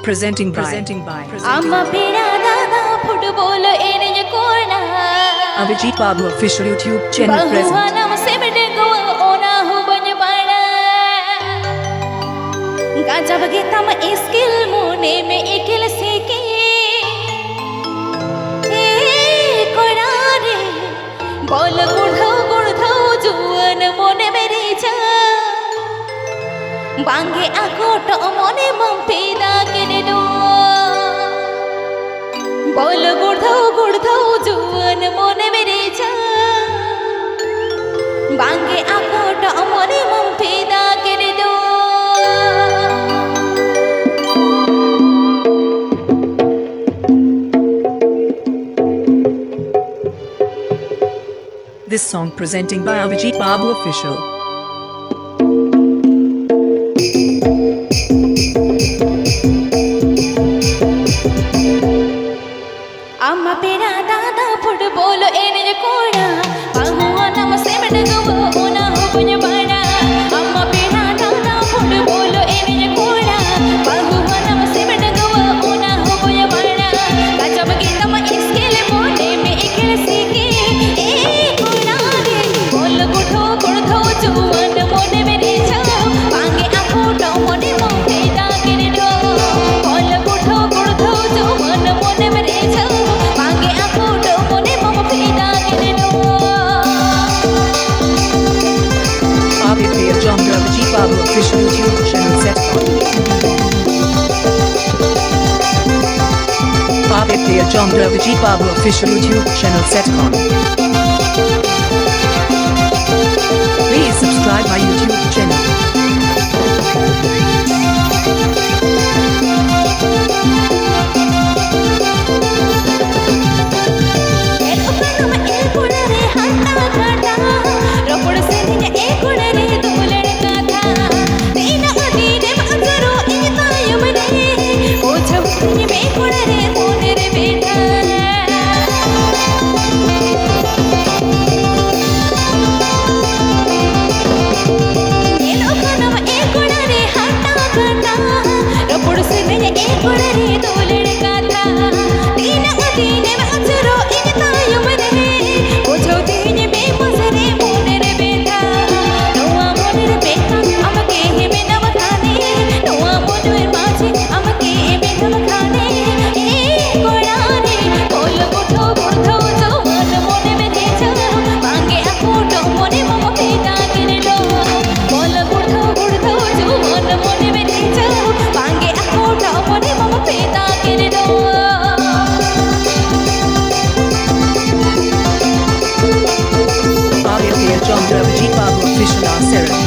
presenting by Amma pera dada football eniye korna Avijit Babu official YouTube channel present. Bahuanam semede goa ona hu banya pada Gajab ge tam skill mone me ekil seke E korare bol gudhau juan mone mere ja Bange akot mone mampeda kene do Bol gudhau juan mone mere ja Bange akot mone mampeda kene do This song presenting by Avijit Babu official. Amma pera dada football eniye korna Bahuanam semede goa ona hu banya pada Amma pera dada football eniye korna Bahuanam semede goa ona hu banya pada Gajab ge tam skill mone me ekil seke E korare bol gudhau juan mone mere ja Bange akot mone mampeda kene do Bol gudhau juan mone mere ja Bange akot mone mampeda kene do Avijit John Avijit Babu official YouTube channel setcom. Avijit John Avijit Babu official YouTube channel setcom. Please subscribe my YouTube channel. John Avijit Babu official Sarah.